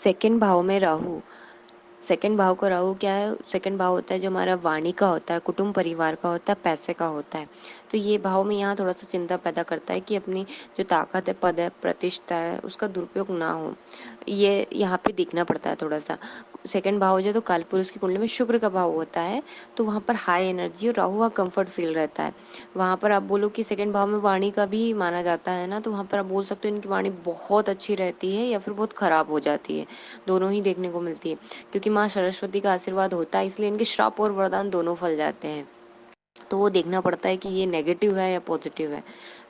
Second भाव में Rahu. Second भाव का राहु क्या है? सेकंड भाव होता है जो हमारा वाणी का होता है, कुटुंब परिवार का होता है, पैसे का होता है। तो ये भाव में यहाँ थोड़ा सा चिंता पैदा करता है कि अपनी जो ताकत है, पद है, प्रतिष्ठा है, उसका दुरुपयोग ना हो। ये यहाँ पे देखना पड़ता है थोड़ा सा। सेकंड भाव जो तो कालपुरुष की कुंडली में शुक्र का भाव होता है, तो वहां पर हाई एनर्जी और राहु का कंफर्ट फील रहता है। वहां पर आप बोलो कि सेकंड भाव में वाणी का भी माना जाता है ना, तो वहां पर आप बोल सकते हो इनकी वाणी बहुत अच्छी रहती है या फिर बहुत खराब हो जाती है। दोनों ही देखने को मिलती है, क्योंकि माँ सरस्वती का आशीर्वाद होता है, इसलिए इनके श्राप और वरदान दोनों फल जाते हैं। तो वो देखना पड़ता है कि ये नेगेटिव है या पॉजिटिव है।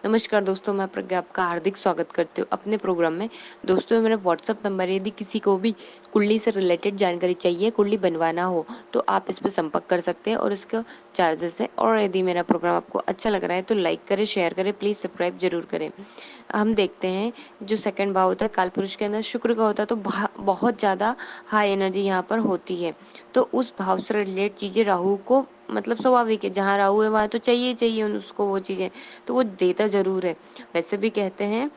नमस्कार दोस्तों, मैं प्रज्ञा आपका हार्दिक स्वागत करती हूँ अपने प्रोग्राम में। दोस्तों, मेरा व्हाट्सअप नंबर है, यदि किसी को भी कुंडली से रिलेटेड जानकारी चाहिए, कुंडली बनवाना हो, तो आप इस पे संपर्क कर सकते हैं और इसका चार्जेस है। और यदि मेरा प्रोग्राम आपको अच्छा लग रहा है तो लाइक करें, शेयर करें, प्लीज सब्सक्राइब जरूर करें। हम देखते हैं जो सेकंड भाव होता है कालपुरुष के अंदर शुक्र का होता है, तो बहुत ज्यादा हाई एनर्जी यहाँ पर होती है। तो उस भाव से रिलेटेड चीजें राहु को मतलब स्वाभाविक है, जहाँ राहु है वहां तो चाहिए चाहिए उसको वो चीजें, तो वो देता जरूर है। वैसे भी कहते हैं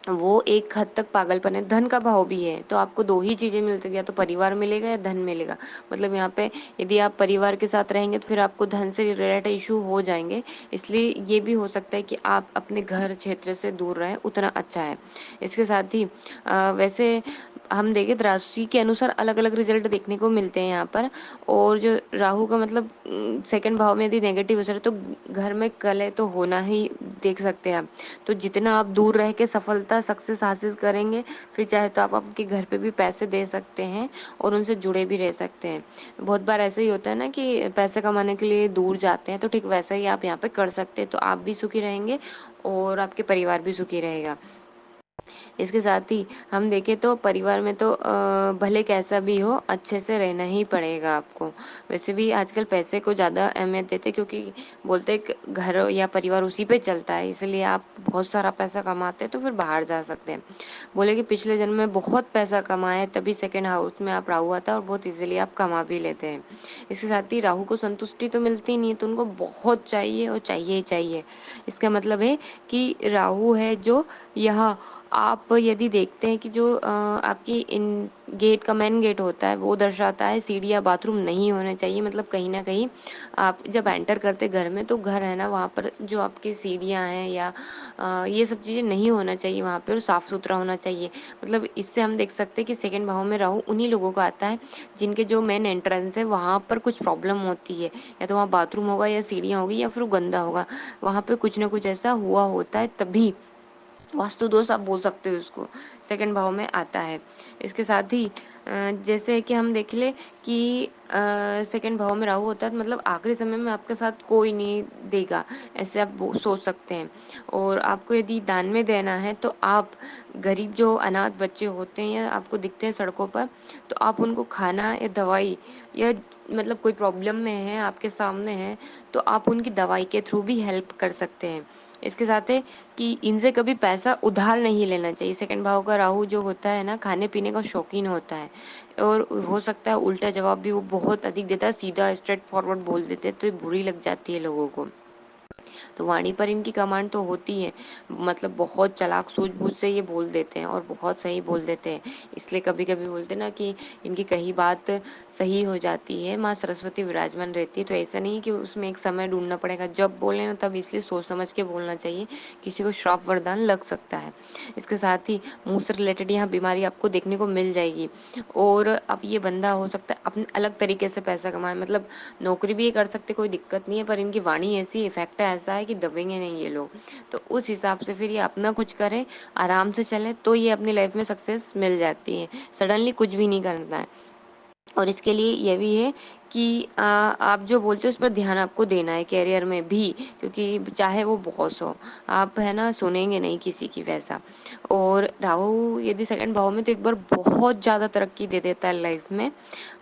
वो एक हद तक पागलपन है। धन का भाव भी है, तो आपको दो ही चीजें मिल सकती है, या तो परिवार मिलेगा या धन मिलेगा। मतलब यहाँ पे यदि आप परिवार के साथ रहेंगे तो फिर आपको धन से रिलेटेड इशू हो जाएंगे। इसलिए ये भी हो सकता है कि आप अपने घर क्षेत्र से दूर रहें, उतना अच्छा है। इसके साथ ही वैसे हम देखें तो राशि के अनुसार अलग अलग रिजल्ट देखने को मिलते हैं यहाँ पर। और जो राहु का मतलब सेकंड भाव में यदि नेगेटिव असर है, तो घर में कलह तो होना ही देख सकते हैं आप। तो जितना आप दूर रह के सफलता सक्सेस हासिल करेंगे, फिर चाहे तो आप आपके घर पे भी पैसे दे सकते हैं और उनसे जुड़े भी रह सकते हैं। बहुत बार ऐसा ही होता है ना कि पैसे कमाने के लिए दूर जाते हैं, तो ठीक वैसा ही आप यहाँ पे कर सकते हैं। तो आप भी सुखी रहेंगे और आपके परिवार भी सुखी रहेगा। इसके साथ ही हम देखें तो परिवार में तो भले कैसा भी हो, अच्छे से रहना ही पड़ेगा आपको। वैसे भी आजकल पैसे को ज़्यादा अहमियत देते, क्योंकि बोलते हैं कि घर या परिवार उसी पे चलता है। इसलिए आप बहुत सारा पैसा कमाते हैं तो फिर बाहर जा सकते हैं। बोले कि पिछले जन्म में बहुत पैसा कमाया है, तभी सेकंड हाउस में आप राहु आता है और बहुत इजीली आप कमा भी लेते हैं। इसके साथ ही राहु को संतुष्टि तो मिलती नहीं है, तो उनको बहुत चाहिए और चाहिए ही चाहिए। इसका मतलब है कि राहु है जो यहाँ आप यदि देखते हैं कि जो आपकी इन गेट का मेन गेट होता है, वो दर्शाता है सीढ़ी या बाथरूम नहीं होने चाहिए। मतलब कहीं ना कहीं आप जब एंटर करते घर में, तो घर है ना, वहाँ पर जो आपकी सीढ़ियाँ हैं या ये सब चीजें नहीं होना चाहिए वहाँ पे, और साफ सुथरा होना चाहिए। मतलब इससे हम देख सकते हैं कि सेकंड भाव में राहु उन्हीं लोगों का आता है जिनके जो मेन एंट्रेंस है वहाँ पर कुछ प्रॉब्लम होती है, या तो वहाँ बाथरूम होगा या सीढ़ियाँ होगी या फिर वो गंदा होगा, वहाँ पे कुछ ना कुछ ऐसा हुआ होता है, तभी वास्तु दोष आप बोल सकते हो उसको, सेकंड भाव में आता है। इसके साथ ही जैसे कि हम देख ले कि सेकंड भाव में राहु होता है, तो मतलब आखिरी समय में आपके साथ कोई नहीं देगा, ऐसे आप सोच सकते हैं। और आपको यदि दान में देना है, तो आप गरीब जो अनाथ बच्चे होते हैं या आपको दिखते हैं सड़कों पर, तो आप उनको खाना या दवाई, या मतलब कोई प्रॉब्लम में है आपके सामने है, तो आप उनकी दवाई के थ्रू भी हेल्प कर सकते हैं। इसके साथ है कि इनसे कभी पैसा उधार नहीं लेना चाहिए। सेकंड भाव का राहु जो होता है ना, खाने पीने का शौकीन होता है, और हो सकता है उल्टा जवाब भी वो बहुत अधिक देता है, सीधा स्ट्रेट फॉरवर्ड बोल देते हैं, तो ये बुरी लग जाती है लोगों को। तो वाणी पर इनकी कमांड तो होती है, मतलब बहुत चालाक सूझबूझ से ये बोल देते हैं और बहुत सही बोल देते हैं। इसलिए कभी कभी बोलते हैं ना कि इनकी कही बात सही हो जाती है, माँ सरस्वती विराजमान रहती है। तो ऐसा नहीं है कि उसमें एक समय ढूंढना पड़ेगा, जब बोले ना तब, इसलिए सोच समझ के बोलना चाहिए, किसी को श्राप वरदान लग सकता है। इसके साथ ही मुंह से रिलेटेड यहाँ बीमारी आपको देखने को मिल जाएगी। और अब ये बंदा हो सकता है अपने अलग तरीके से पैसा कमाए, मतलब नौकरी भी ये कर सकते, कोई दिक्कत नहीं है, पर इनकी वाणी ऐसी, इफेक्ट ऐसा है कि दबेंगे नहीं ये लोग। तो उस हिसाब से फिर ये अपना कुछ करें, आराम से चले, तो ये अपनी लाइफ में सक्सेस मिल जाती है। सडनली कुछ भी नहीं करना है। और इसके लिए ये भी है कि आप जो बोलते हो उस पर ध्यान आपको देना है कैरियर में भी, क्योंकि चाहे वो बॉस हो, आप है ना सुनेंगे नहीं किसी की वैसा। और राहु यदि सेकंड भाव में, तो एक बार बहुत ज्यादा तरक्की दे देता है लाइफ में।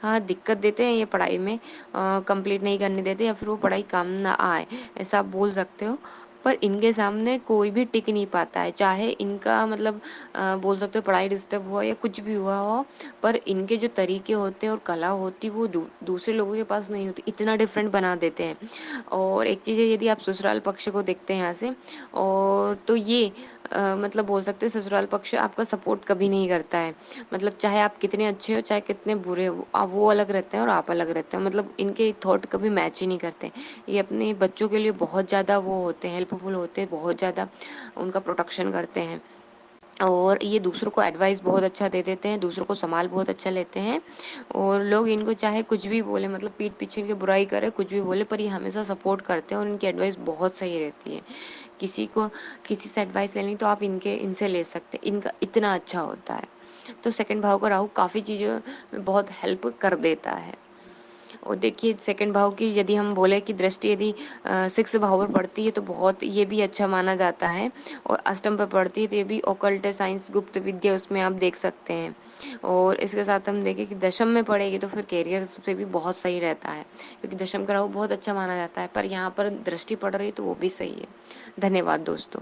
हाँ, दिक्कत देते हैं ये पढ़ाई में, कंप्लीट नहीं करने देते, या फिर वो पढ़ाई काम ना आए, ऐसा आप बोल सकते हो। पर इनके सामने कोई भी टिक नहीं पाता है, चाहे इनका मतलब बोल सकते हो पढ़ाई डिस्टर्ब हुआ या कुछ भी हुआ हो, पर इनके जो तरीके होते हैं और कला होती है वो दूसरे लोगों के पास नहीं होती, इतना डिफरेंट बना देते हैं। और एक चीज है, यदि आप ससुराल पक्ष को देखते हैं यहाँ से, और तो ये मतलब बोल सकते हैं ससुराल पक्ष आपका सपोर्ट कभी नहीं करता है। मतलब चाहे आप कितने अच्छे हो, चाहे कितने बुरे हो, वो अलग रहते हैं और आप अलग रहते हैं। मतलब इनके थॉट कभी मैच ही नहीं करते। ये अपने बच्चों के लिए बहुत ज़्यादा वो होते हैं, हेल्पफुल होते हैं, बहुत ज़्यादा उनका प्रोटेक्शन करते हैं। और ये दूसरों को एडवाइस बहुत अच्छा दे देते हैं, दूसरों को संभाल बहुत अच्छा लेते हैं। और लोग इनको चाहे कुछ भी बोले, मतलब पीठ पीछे इनकी बुराई करे, कुछ भी बोले, पर ये हमेशा सपोर्ट करते हैं और इनकी एडवाइस बहुत सही रहती है। किसी को किसी से एडवाइस लेनी तो आप इनसे ले सकते हैं, इनका इतना अच्छा होता है। तो सेकंड भाव का राहु काफ़ी चीज़ों में बहुत हेल्प कर देता है। और देखिए सेकंड भाव की यदि हम बोले कि दृष्टि यदि 6 भाव पर पड़ती है तो बहुत ये भी अच्छा माना जाता है। और अष्टम पर पड़ती है तो ये भी ऑकल्ट साइंस, गुप्त विद्या, उसमें आप देख सकते हैं। और इसके साथ हम देखें कि दशम में पड़ेगी तो फिर कैरियर से भी बहुत सही रहता है, क्योंकि दशम का राहु बहुत अच्छा माना जाता है। पर यहाँ पर दृष्टि पड़ रही है तो वो भी सही है। धन्यवाद दोस्तों।